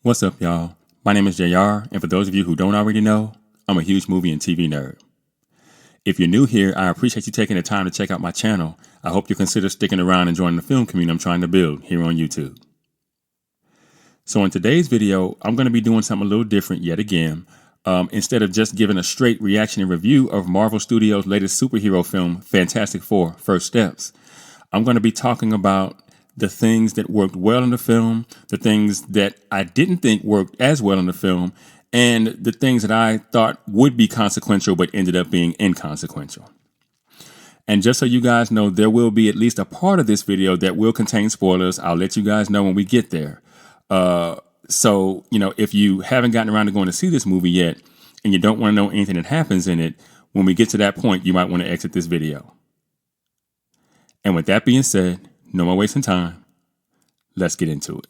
What's up, y'all? My name is JR, and for those of you who don't already know, I'm a huge movie and TV nerd. If you're new here, I appreciate you taking the time to check out my channel. I hope you consider sticking around and joining the film community I'm trying to build here on YouTube. So in today's video, I'm going to be doing something a little different yet again. Instead of just giving a straight reaction and review of Marvel Studios' latest superhero film, Fantastic Four: First Steps, I'm going to be talking about the things that worked well in the film, the things that I didn't think worked as well in the film, and the things that I thought would be consequential but ended up being inconsequential. And just so you guys know, there will be at least a part of this video that will contain spoilers. I'll let you guys know when we get there. So, if you haven't gotten around to going to see this movie yet, and you don't want to know anything that happens in it, when we get to that point, you might want to exit this video. And with that being said, no more wasting time. Let's get into it.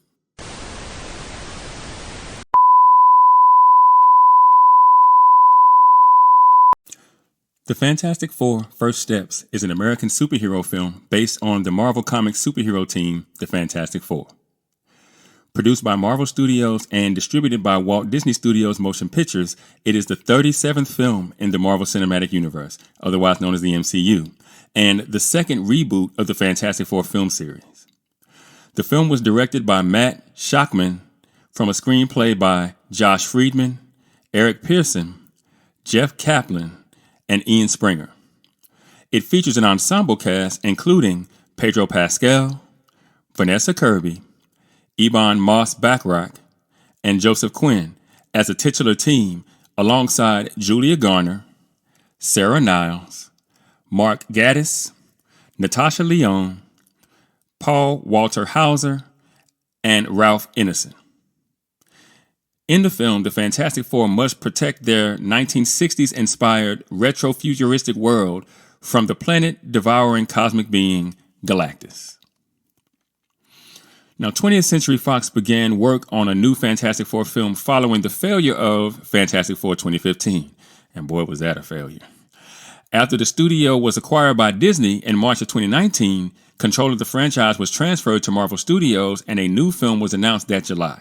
The Fantastic Four: First Steps is an American superhero film based on the Marvel Comics superhero team, the Fantastic Four. Produced by Marvel Studios and distributed by Walt Disney Studios Motion Pictures, it is the 37th film in the Marvel Cinematic Universe, otherwise known as the MCU, and the second reboot of the Fantastic Four film series. The film was directed by Matt Shakman from a screenplay by Josh Friedman, Eric Pearson, Jeff Kaplan, and Ian Springer. It features an ensemble cast including Pedro Pascal, Vanessa Kirby, Ebon Moss-Bachrach, and Joseph Quinn as a titular team alongside Julia Garner, Sarah Niles, Mark Gatiss, Natasha Lyonne, Paul Walter Hauser, and Ralph Ineson. In the film, the Fantastic Four must protect their 1960s-inspired retro-futuristic world from the planet-devouring cosmic being Galactus. Now, 20th Century Fox began work on a new Fantastic Four film following the failure of Fantastic Four 2015. And boy, was that a failure. After the studio was acquired by Disney in March of 2019, control of the franchise was transferred to Marvel Studios and a new film was announced that July.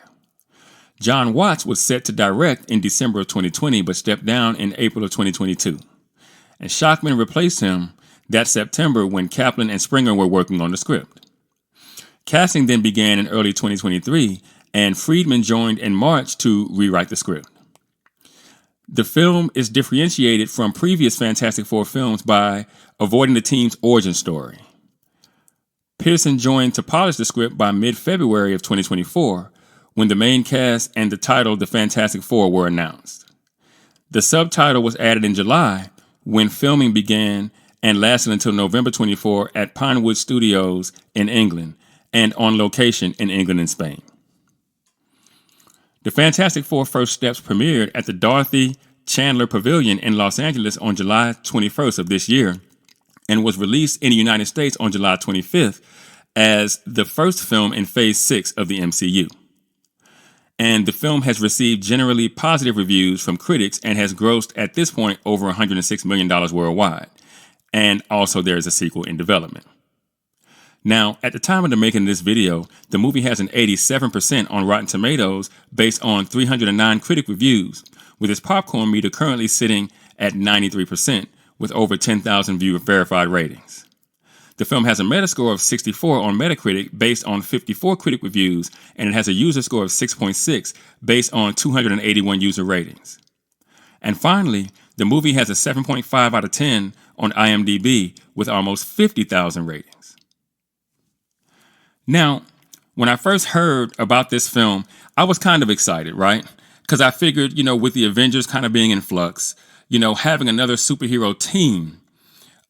John Watts was set to direct in December of 2020 but stepped down in April of 2022. And Shakman replaced him that September when Kaplan and Springer were working on the script. Casting then began in early 2023, and Friedman joined in March to rewrite the script. The film is differentiated from previous Fantastic Four films by avoiding the team's origin story. Pearson joined to polish the script by mid-February of 2024, when the main cast and the title The Fantastic Four were announced. The subtitle was added in July, when filming began and lasted until November 24 at Pinewood Studios in England, and on location in England and Spain. The Fantastic Four: First Steps premiered at the Dorothy Chandler Pavilion in Los Angeles on July 21st of this year and was released in the United States on July 25th as the first film in Phase 6 of the MCU. And the film has received generally positive reviews from critics and has grossed at this point over $106 million worldwide. And also there is a sequel in development. Now, at the time of the making of this video, the movie has an 87% on Rotten Tomatoes based on 309 critic reviews, with its popcorn meter currently sitting at 93% with over 10,000 viewer verified ratings. The film has a Metascore of 64 on Metacritic based on 54 critic reviews, and it has a user score of 6.6 based on 281 user ratings. And finally, the movie has a 7.5 out of 10 on IMDb with almost 50,000 ratings. Now, when I first heard about this film, I was kind of excited, right? Because I figured, with the Avengers kind of being in flux, having another superhero team,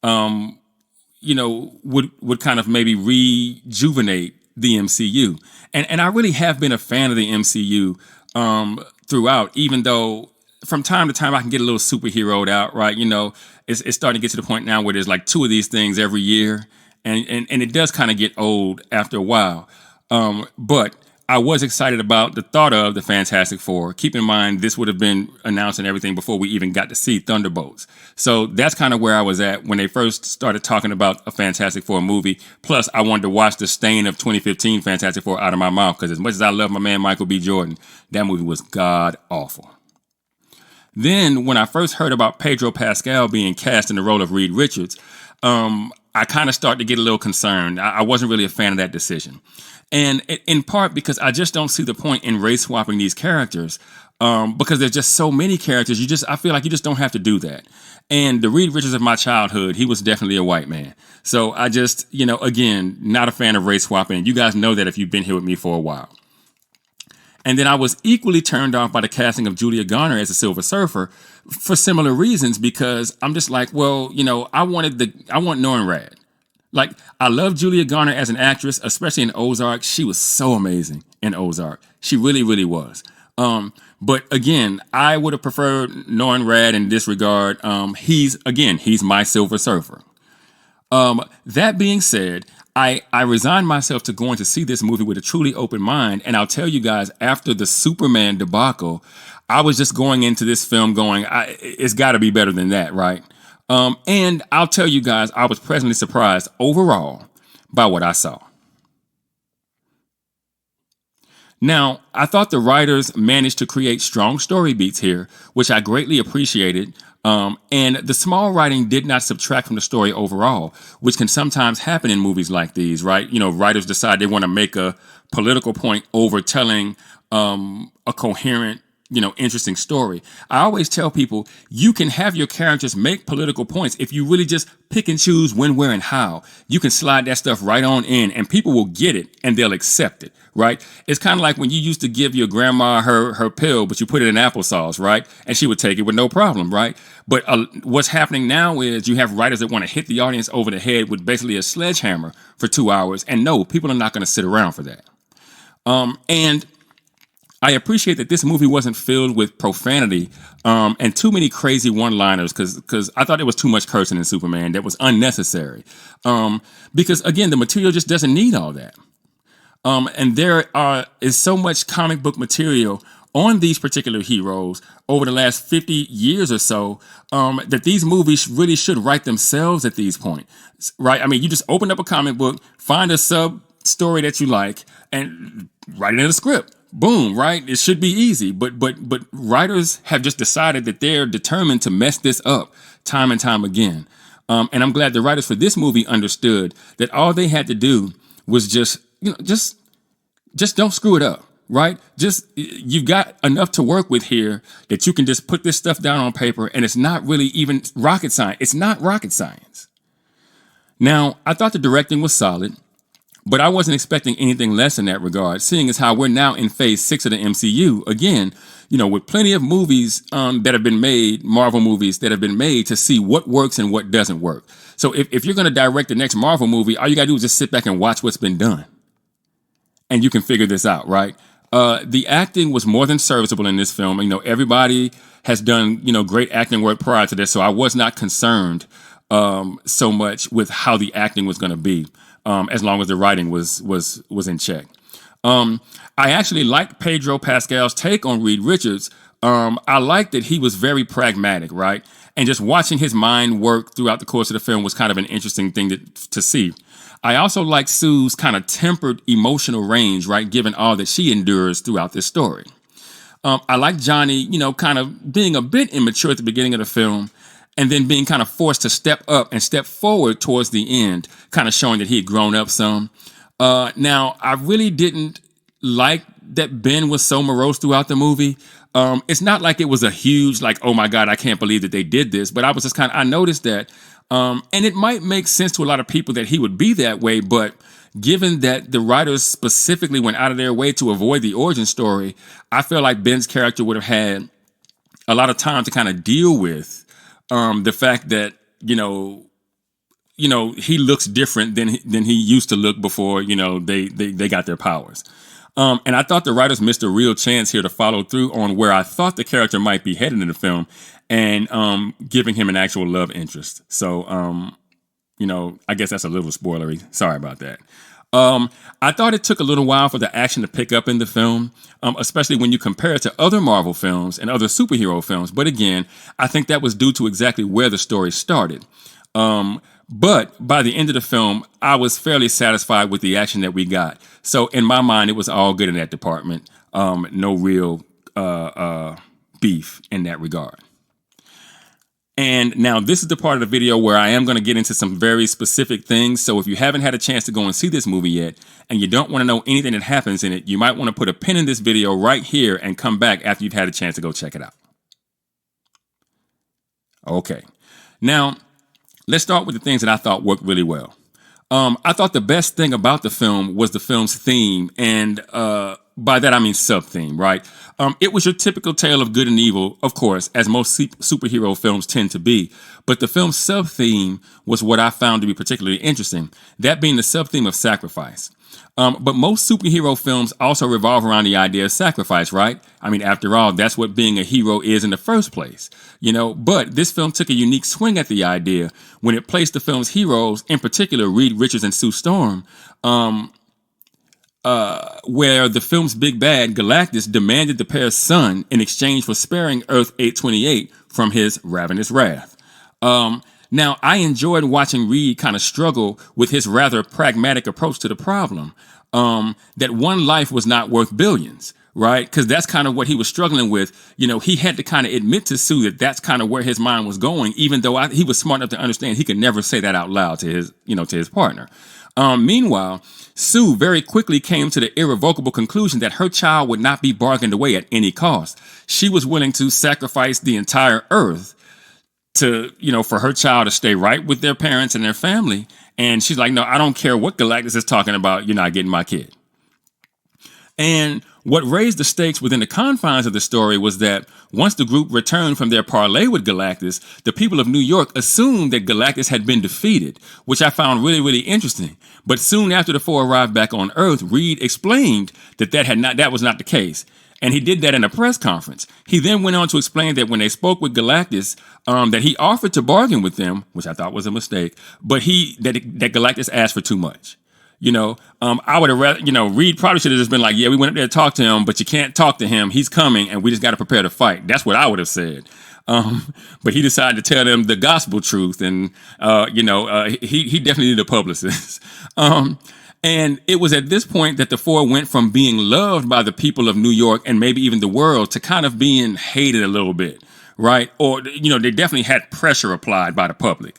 would kind of maybe rejuvenate the MCU. And I really have been a fan of the MCU throughout, even though from time to time I can get a little superheroed out, right? It's starting to get to the point now where there's like 2 of these things every year. And it does kind of get old after a while. But I was excited about the thought of the Fantastic Four. Keep in mind, this would have been announced and everything before we even got to see Thunderbolts. So that's kind of where I was at when they first started talking about a Fantastic Four movie. Plus, I wanted to wash the stain of 2015 Fantastic Four out of my mouth, because as much as I love my man Michael B. Jordan, that movie was god awful. Then, when I first heard about Pedro Pascal being cast in the role of Reed Richards, I kind of started to get a little concerned. I wasn't really a fan of that decision. And in part because I just don't see the point in race swapping these characters, because there's just so many characters. I feel like you just don't have to do that. And the Reed Richards of my childhood, he was definitely a white man. So I just, again, not a fan of race swapping. You guys know that if you've been here with me for a while. And then I was equally turned off by the casting of Julia Garner as the Silver Surfer for similar reasons, because I'm just like, well, I want Norrin Radd. Like, I love Julia Garner as an actress, especially in Ozark. She was so amazing in Ozark. She really, really was. But again, I would have preferred Norrin Radd in this regard. He's my Silver Surfer. That being said, I resigned myself to going to see this movie with a truly open mind. And I'll tell you guys, after the Superman debacle, I was just going into this film going, it's got to be better than that, right? And I'll tell you guys, I was pleasantly surprised overall by what I saw. Now, I thought the writers managed to create strong story beats here, which I greatly appreciated. And the small writing did not subtract from the story overall, which can sometimes happen in movies like these, right? Writers decide they want to make a political point over telling a coherent, interesting story. I always tell people, you can have your characters make political points if you really just pick and choose when, where, and how. You can slide that stuff right on in, and people will get it and they'll accept it, right? It's kind of like when you used to give your grandma her pill, but you put it in applesauce, right? And she would take it with no problem, right? But what's happening now is you have writers that want to hit the audience over the head with basically a sledgehammer for 2 hours. And no, people are not going to sit around for that. And I appreciate that this movie wasn't filled with profanity and too many crazy one-liners, because I thought there was too much cursing in Superman that was unnecessary. Because, again, the material just doesn't need all that. And there is so much comic book material on these particular heroes over the last 50 years or so that these movies really should write themselves at these points, right? I mean, you just open up a comic book, find a sub-story that you like, and write it in a script. Boom, right? It should be easy, but writers have just decided that they're determined to mess this up time and time again. And I'm glad the writers for this movie understood that all they had to do was just don't screw it up, right? You've got enough to work with here that you can just put this stuff down on paper, and it's not really even rocket science. It's not rocket science. Now, I thought the directing was solid, but I wasn't expecting anything less in that regard, seeing as how we're now in phase 6 of the MCU. Again, with plenty of movies that have been made, Marvel movies that have been made, to see what works and what doesn't work. So if you're going to direct the next Marvel movie, all you got to do is just sit back and watch what's been done. And you can figure this out, right? The acting was more than serviceable in this film. Everybody has done, great acting work prior to this, so I was not concerned so much with how the acting was going to be. As long as the writing was in check. I actually liked Pedro Pascal's take on Reed Richards. I liked that he was very pragmatic, right? And just watching his mind work throughout the course of the film was kind of an interesting thing to see. I also like Sue's kind of tempered emotional range, right? Given all that she endures throughout this story. I like Johnny, kind of being a bit immature at the beginning of the film, and then being kind of forced to step up and step forward towards the end, kind of showing that he had grown up some. Now, I really didn't like that Ben was so morose throughout the movie. It's not like it was a huge, oh my God, I can't believe that they did this. But I was just I noticed that. And it might make sense to a lot of people that he would be that way. But given that the writers specifically went out of their way to avoid the origin story, I feel like Ben's character would have had a lot of time to kind of deal with the fact that, he looks different than he used to look before, they got their powers. And I thought the writers missed a real chance here to follow through on where I thought the character might be headed in the film, and giving him an actual love interest. So, I guess that's a little spoilery. Sorry about that. I thought it took a little while for the action to pick up in the film, especially when you compare it to other Marvel films and other superhero films. But again, I think that was due to exactly where the story started. But by the end of the film, I was fairly satisfied with the action that we got. So in my mind, it was all good in that department. No real beef in that regard. And now this is the part of the video where I am going to get into some very specific things. So if you haven't had a chance to go and see this movie yet, and you don't want to know anything that happens in it, you might want to put a pin in this video right here and come back after you've had a chance to go check it out. Okay. Now, let's start with the things that I thought worked really well. I thought the best thing about the film was the film's theme, and by that I mean sub-theme, right? It was your typical tale of good and evil, of course, as most superhero films tend to be, but the film's sub-theme was what I found to be particularly interesting, that being the sub-theme of sacrifice. But most superhero films also revolve around the idea of sacrifice, right? I mean, after all, that's what being a hero is in the first place, you know? But this film took a unique swing at the idea when it placed the film's heroes, in particular Reed Richards and Sue Storm, where the film's big bad, Galactus, demanded the pair's son in exchange for sparing Earth 828 from his ravenous wrath. Now, I enjoyed watching Reed kind of struggle with his rather pragmatic approach to the problem, that one life was not worth billions, right? Because that's kind of what he was struggling with. You know, he had to kind of admit to Sue that that's kind of where his mind was going, even though he was smart enough to understand he could never say that out loud to his partner. Meanwhile, Sue very quickly came to the irrevocable conclusion that her child would not be bargained away at any cost. She was willing to sacrifice the entire Earth for her child to stay right with their parents and their family. And she's like, no, I don't care what Galactus is talking about. You're not getting my kid. And what raised the stakes within the confines of the story was that once the group returned from their parley with Galactus, the people of New York assumed that Galactus had been defeated, which I found really, really interesting. But soon after the four arrived back on Earth, Reed explained that was not the case. And he did that in a press conference. He then went on to explain that when they spoke with Galactus, that he offered to bargain with them, which I thought was a mistake, but that Galactus asked for too much. I would have rather, Reed probably should have just been like, yeah, we went up there to talk to him, but you can't talk to him. He's coming, and we just got to prepare to fight. That's what I would have said. But he decided to tell them the gospel truth, and, he definitely needed a publicist. And it was at this point that the four went from being loved by the people of New York and maybe even the world to kind of being hated a little bit, right? Or, they definitely had pressure applied by the public.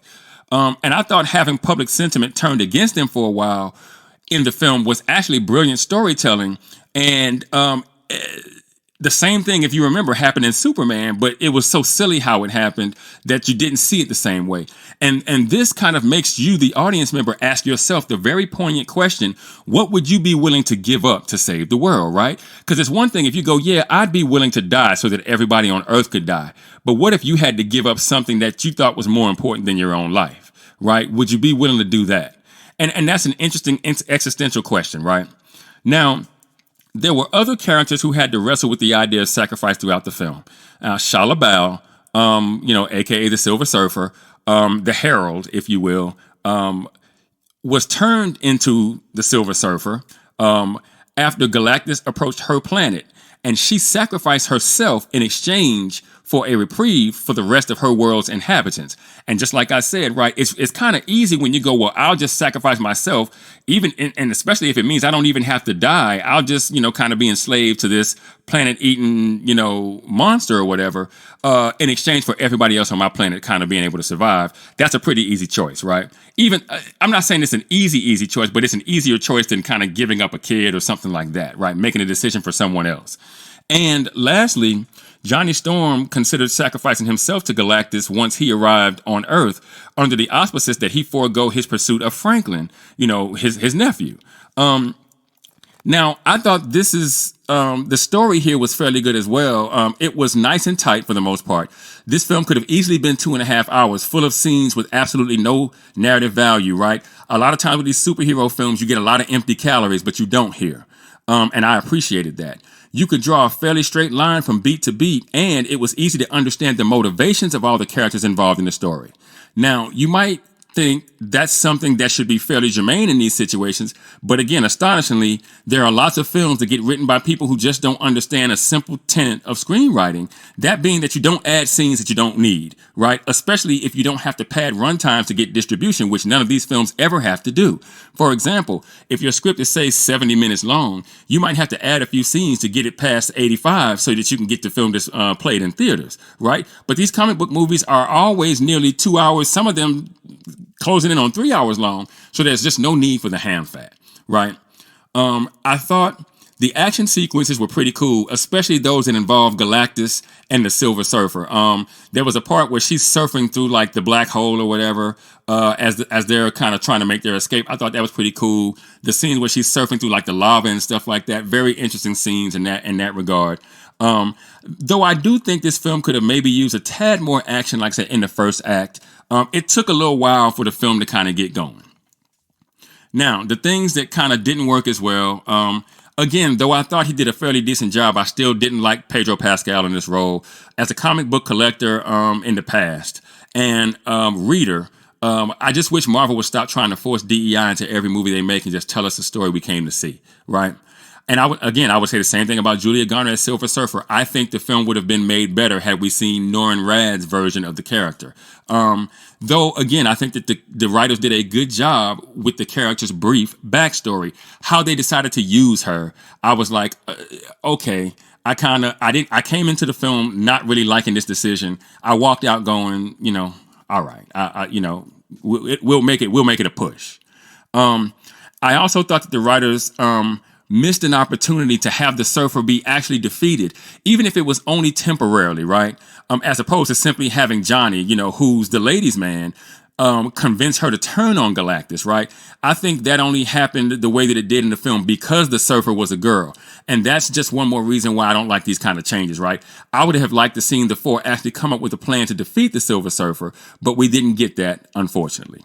And I thought having public sentiment turned against them for a while in the film was actually brilliant storytelling. And the same thing, if you remember, happened in Superman, but it was so silly how it happened that you didn't see it the same way. And this kind of makes you, the audience member, ask yourself the very poignant question, what would you be willing to give up to save the world, right? Because it's one thing if you go, yeah, I'd be willing to die so that everybody on Earth could die. But what if you had to give up something that you thought was more important than your own life, right? Would you be willing to do that? And that's an interesting existential question, right? Now, there were other characters who had to wrestle with the idea of sacrifice throughout the film. Shia LaBeouf, aka the Silver Surfer, the Herald, if you will, was turned into the Silver Surfer after Galactus approached her planet, and she sacrificed herself in exchange for a reprieve for the rest of her world's inhabitants. And just like I said, right, it's kind of easy when you go, well, I'll just sacrifice myself, and especially if it means I don't even have to die. I'll just, kind of be enslaved to this planet-eating, monster or whatever, in exchange for everybody else on my planet kind of being able to survive. That's a pretty easy choice, right? I'm not saying it's an easy choice, but it's an easier choice than kind of giving up a kid or something like that, right? Making a decision for someone else. And lastly, Johnny Storm considered sacrificing himself to Galactus once he arrived on Earth under the auspices that he forego his pursuit of Franklin, his nephew. Now, I thought the story here was fairly good as well. It was nice and tight for the most part. This film could have easily been 2.5 hours, full of scenes with absolutely no narrative value, right? A lot of times with these superhero films, you get a lot of empty calories, but you don't here. And I appreciated that. You could draw a fairly straight line from beat to beat, and it was easy to understand the motivations of all the characters involved in the story. Now, you might think that's something that should be fairly germane in these situations. But again, astonishingly, there are lots of films that get written by people who just don't understand a simple tenet of screenwriting. That being that you don't add scenes that you don't need, right? Especially if you don't have to pad runtimes to get distribution, which none of these films ever have to do. For example, if your script is, say, 70 minutes long, you might have to add a few scenes to get it past 85 so that you can get the film played in theaters, right? But these comic book movies are always nearly 2 hours, some of them closing in on 3 hours long, so there's just no need for the ham fat, right? I thought the action sequences were pretty cool, especially those that involved Galactus and the Silver Surfer. There was a part where she's surfing through like the black hole or whatever, as they're kind of trying to make their escape. I thought that was pretty cool. The scenes where she's surfing through like the lava and stuff like that, very interesting scenes in that regard. Though I do think this film could have maybe used a tad more action, like I said, in the first act. It took a little while for the film to kind of get going. Now, the things that kind of didn't work as well, again, though I thought he did a fairly decent job, I still didn't like Pedro Pascal in this role. As a comic book collector in the past and reader, I just wish Marvel would stop trying to force DEI into every movie they make and just tell us the story we came to see, right? And I would say the same thing about Julia Garner as Silver Surfer. I think the film would have been made better had we seen Norrin Radd's version of the character. Though, again, I think that the writers did a good job with the character's brief backstory. How they decided to use her, I was like, okay. I came into the film not really liking this decision. I walked out going, all right, we'll make it a push. I also thought that the writers missed an opportunity to have the Surfer be actually defeated, even if it was only temporarily, right? As opposed to simply having Johnny, who's the ladies' man, convince her to turn on Galactus, right? I think that only happened the way that it did in the film because the Surfer was a girl. And that's just one more reason why I don't like these kind of changes, right? I would have liked to seen the four actually come up with a plan to defeat the Silver Surfer, but we didn't get that, unfortunately.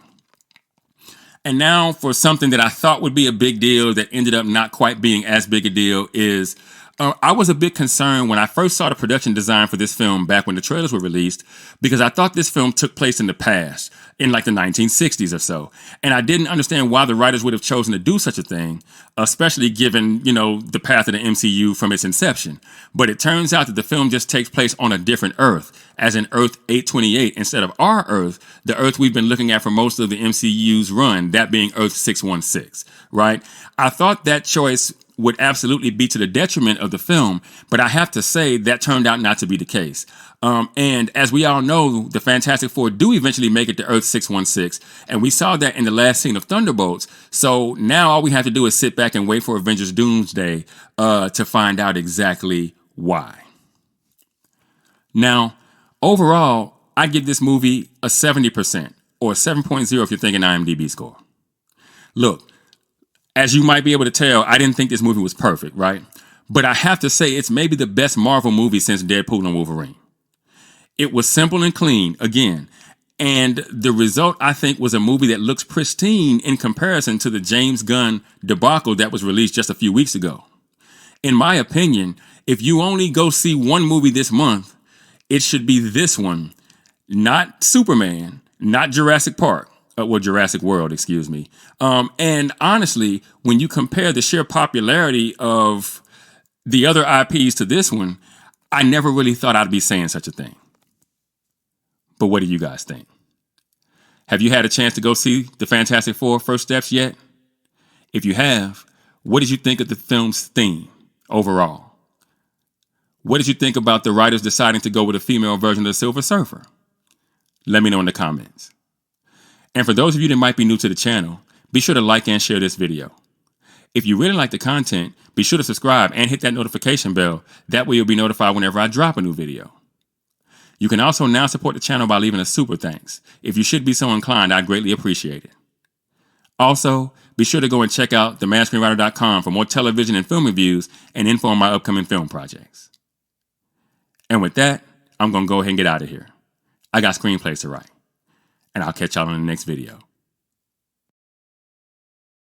And now for something that I thought would be a big deal that ended up not quite being as big a deal is I was a bit concerned when I first saw the production design for this film back when the trailers were released, because I thought this film took place in the past, in like the 1960s or so. And I didn't understand why the writers would have chosen to do such a thing, especially given, the path of the MCU from its inception. But it turns out that the film just takes place on a different Earth, as in Earth 828, instead of our Earth, the Earth we've been looking at for most of the MCU's run, that being Earth 616, right? I thought that choice would absolutely be to the detriment of the film, but I have to say that turned out not to be the case. And as we all know, the Fantastic Four do eventually make it to Earth 616, and we saw that in the last scene of Thunderbolts. So now all we have to do is sit back and wait for Avengers Doomsday to find out exactly why. Now, overall, I give this movie a 70%, or a 7.0 if you're thinking IMDb score. Look, as you might be able to tell, I didn't think this movie was perfect, right? But I have to say it's maybe the best Marvel movie since Deadpool and Wolverine. It was simple and clean, again. And the result, I think, was a movie that looks pristine in comparison to the James Gunn debacle that was released just a few weeks ago. In my opinion, if you only go see one movie this month, it should be this one, not Superman, not Jurassic Park. Jurassic World, excuse me. And honestly, when you compare the sheer popularity of the other IPs to this one, I never really thought I'd be saying such a thing. But what do you guys think? Have you had a chance to go see the Fantastic Four First Steps yet? If you have, what did you think of the film's theme overall? What did you think about the writers deciding to go with a female version of the Silver Surfer? Let me know in the comments. And for those of you that might be new to the channel, be sure to like and share this video. If you really like the content, be sure to subscribe and hit that notification bell. That way you'll be notified whenever I drop a new video. You can also now support the channel by leaving a super thanks. If you should be so inclined, I'd greatly appreciate it. Also, be sure to go and check out themadscreenwriter.com for more television and film reviews and info on my upcoming film projects. And with that, I'm going to go ahead and get out of here. I got screenplays to write. And I'll catch y'all in the next video.